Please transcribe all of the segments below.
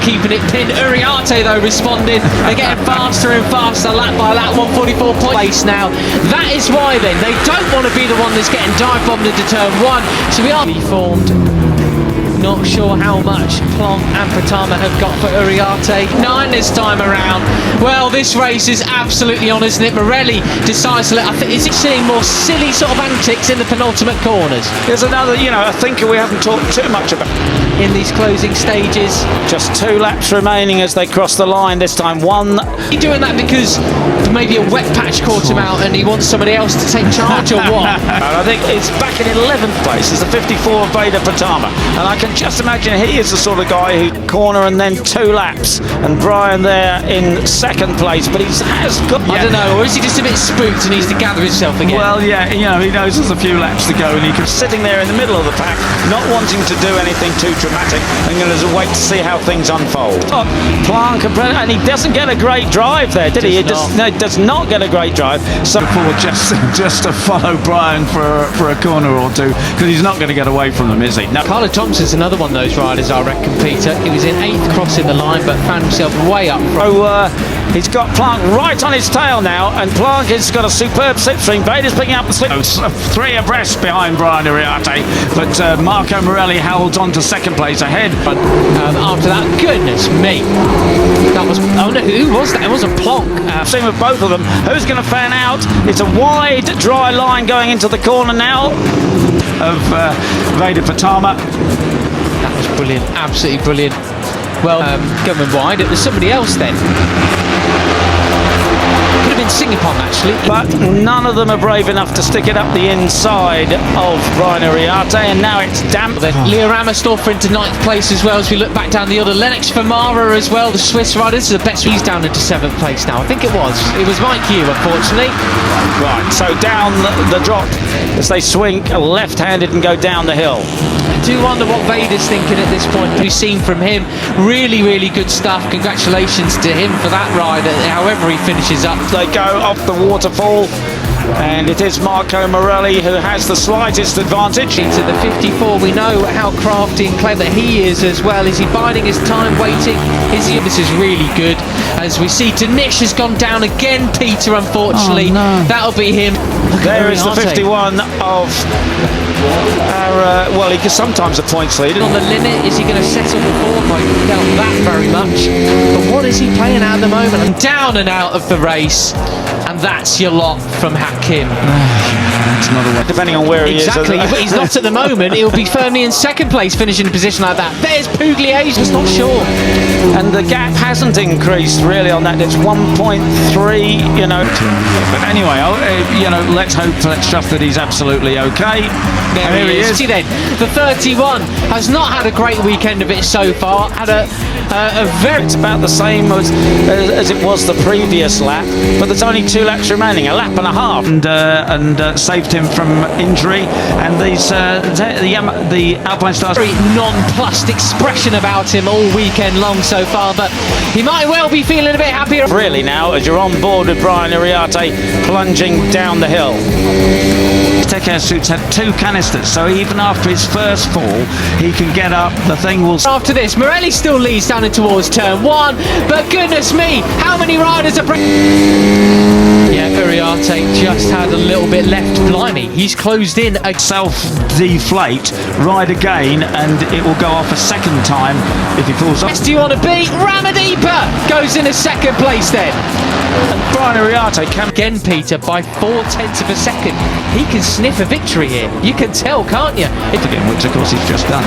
keeping it pinned. Uriarte though responding. They're getting faster and faster, lap by lap. 144 place now. That is why then they don't want to be the one that's getting dive bombed into turn one. So we are formed. Not sure how much Plonk and Pratama have got for Uriarte. 9 this time around. Well, this race is absolutely on, isn't it? Morelli decides to let... I think, is he seeing more silly sort of antics in the penultimate corners? There's another, a thinker we haven't talked too much about. In these closing stages. Just 2 laps remaining as they cross the line. This time 1. Are you doing that because maybe a wet patch caught him out and he wants somebody else to take charge or what? I think it's back in 11th place. It's the 54 of Veda Pratama. And I can just imagine he is the sort of guy who corner and then 2 laps. And Brian there in 2nd place. But he has got... I don't know. Or is he just a bit spooked and needs to gather himself again? Well, yeah, he knows there's a few laps to go and he can sitting there in the middle of the pack, not wanting to do anything too dramatic. I'm going to wait to see how things unfold. Planck and he doesn't get a great drive there, did he? No, he does not get a great drive. So forward just to follow Brian for a corner or two, because he's not going to get away from them, is he? No. Carlo Thompson's another one of those riders, I reckon, Peter. He was in 8th crossing the line, but found himself way up front. So he's got Planck right on his tail now, and Planck has got a superb slipstream. Vader's picking up the slip. 3 abreast behind Brian Uriarte, but Marco Morelli holds on to 2nd place ahead. But after that, goodness me, that was, oh no, who was that? It wasn't Plonk. Same with both of them. Who's going to fan out? It's a wide, dry line going into the corner now of Veda Pratama. That was brilliant, absolutely brilliant. Well, going wide, it was somebody else then. Could have been Singapore actually, but none of them are brave enough to stick it up the inside of Brian Uriarte, and now it's damp. Leo Ramersdorfer into 9th place as well as we look back down the other. Lennox Famara as well, the Swiss rider. This is the best. He's down into 7th place now. I think it was Mike Hugh, unfortunately. Right, so down the drop as they swing left-handed and go down the hill. I do wonder what Vader's thinking at this point. We've seen from him really, really good stuff. Congratulations to him for that ride, however he finishes up. They go off the waterfall, and it is Marco Morelli who has the slightest advantage. Into the 54, we know how crafty and clever he is as well. Is he biding his time, waiting? This is really good. As we see, Danish has gone down again, Peter, unfortunately. Oh, no. That'll be him. There is the 51 of well, he can sometimes a points lead. On the limit, is he going to settle the form? I doubt that very much. But what is he playing at the moment? And down and out of the race. And that's your lot from Hakim. That's another one. Depending on where he is. Exactly, but he's not at the moment. He'll be firmly in 2nd place, finishing in a position like that. There's Pugliese, just not sure. And the gap hasn't increased really on that. It's 1.3, But anyway, let's trust that he's absolutely okay. There he is. See then, the 31 has not had a great weekend of it so far. Had a very... It's about the same as it was the previous lap, but there's only 2 laps remaining, a lap and a half. And saved him from injury, and the Alpine Stars... Very nonplussed expression about him all weekend long so far, but he might well be feeling a bit happier. Really now, as you're on board with Brian Uriarte plunging down the hill. Tech Suits had 2 canisters, so even after his first fall, he can get up. The thing will... After this, Morelli still leads down towards turn 1, but goodness me, how many riders are... Yeah, Uriarte just had a little bit left. Blimey, he's closed in. Self-deflate, ride again, and it will go off a 2nd time if he falls off. Best you want to be? Ramadeepa goes in a 2nd place then. And Brian Uriarte can... Again, Peter, by 0.4 of a second. He can sniff a victory here. You can tell, can't you? Again, which of course he's just done.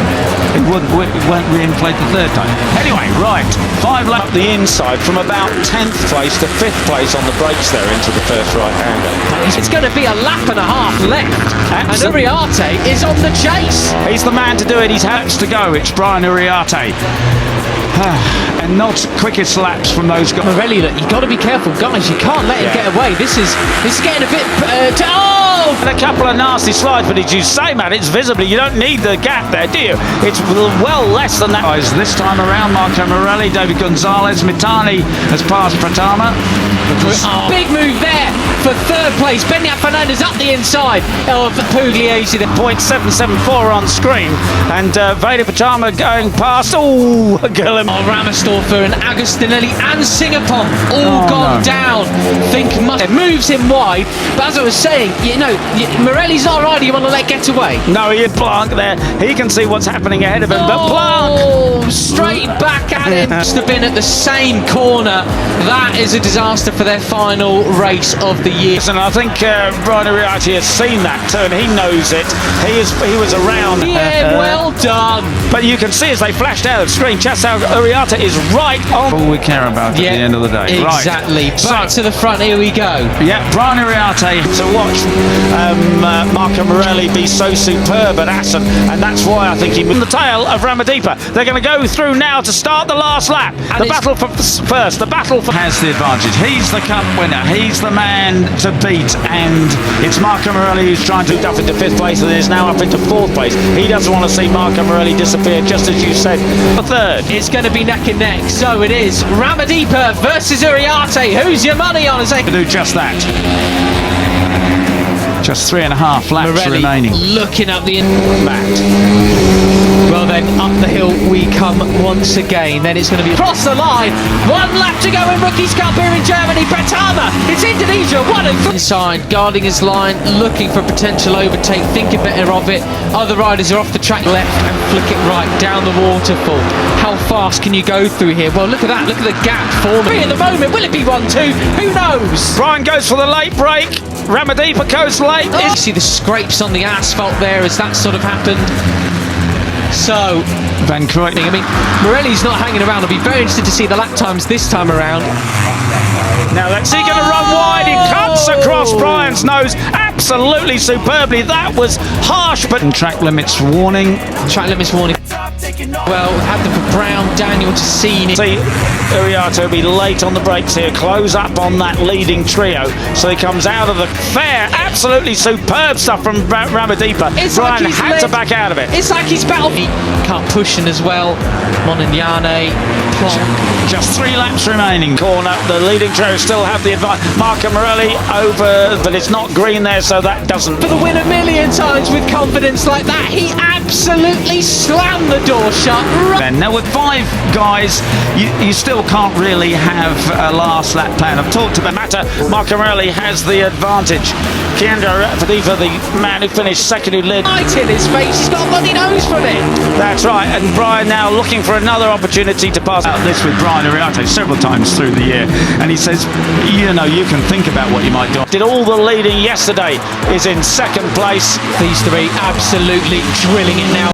It won't reinflate the 3rd time. Anyway, right, 5 laps up the inside from about 10th place to 5th place on the brakes there into the first right-hander. It's going to be a lap and a half left. And Uriarte is on the chase. He's the man to do it. He's has to go. It's Brian Uriarte. And not quickest laps from those guys. Morelli, look, you've got to be careful, guys. You can't let him get away. This is getting a bit... And a couple of nasty slides, but as you say, Matt, it's visibly, you don't need the gap there, do you? It's well less than that. This time around, Marco Morelli, David Gonzalez, Mitani has passed Pratama. Big move there for third place. Benyat Fernandez up the inside of Pugliese. 0.774 on screen, and Veda Pratama going past. Oh, Guillem. Ramersdorfer and Agostinelli and Singapore all gone down. Think it moves him wide, but as I was saying, you know, Morelli's not a rider you want to let get away. No, he had Blanc there. He can see what's happening ahead of him, but Blanc straight back at him. Must have been at the same corner. That is a disaster for their final race of the year. And I think Brian Uriarte has seen that too, and he knows it. He was around. Yeah, well done. But you can see as they flashed out of the screen, Chasao Uriarte is right on. All we care about at the end of the day. Exactly. Right. Back to the front, here we go. Yeah, Brian Uriarte. To watch Marco Morelli be so superb at Assen, and that's why I think he moved the tail of Ramadipa. They're going to go through now to start the last lap. And the battle for first, the battle for... Has the advantage. He's the cup winner. He's the man to beat, and it's Marco Morelli who's trying to... Moved up into 5th place and is now up into 4th place. He doesn't want to see Marco Morelli disappear, just as you said. The third. It's going to be neck and neck. So it is Ramadipa versus Uriarte. Who's your money on? To do just that. Just 3.5 laps Morelli remaining. looking up the Matt. Well then, up the hill we come once again. Then it's going to be across the line. 1 lap to go in Rookies Cup here in Germany. Pratama, it's Indonesia, 1 and 3. Inside, guarding his line, looking for a potential overtake, thinking better of it. Other riders are off the track left and flick it right down the waterfall. How fast can you go through here? Well, look at that. Look at the gap forming at the moment. Will it be 1-2? Who knows? Brian goes for the late break. Ramadipa goes late. You see the scrapes on the asphalt there as that sort of happened. So, Van Kooyt. I mean, Morelli's not hanging around. I'll be very interested to see the lap times this time around. Now that's he going to run wide. He cuts across Brian's nose absolutely superbly. That was harsh, but Track limits warning. Track limits warning. Well, we've had them for Brown, Daniel, to see Uriarte will be late on the brakes here. Close up on that leading trio. So he comes out of the fair. Absolutely superb stuff from Ramadipa. Brian like had to back out of it. It's like he's battle. Can't pushing as well. Monignane, Just 3 laps remaining. Corner. The leading trio still have the advantage. Marco Morelli over, but it's not green there, so that doesn't. For the win a million times with confidence like that. He absolutely slammed the door shut. Now with 5 guys, you still can't really have a last lap plan. I've talked about Marco Morelli has the advantage. Keandro Ramadipa, the man who finished second, who led. Light in his face, he's got a bloody nose from it. That's right, and Brian now looking for another opportunity to pass. this with Brian Uriarte several times through the year, and he says, you know, you can think about what you might do. Did all the leading yesterday, is in second place. These three absolutely drilling it now.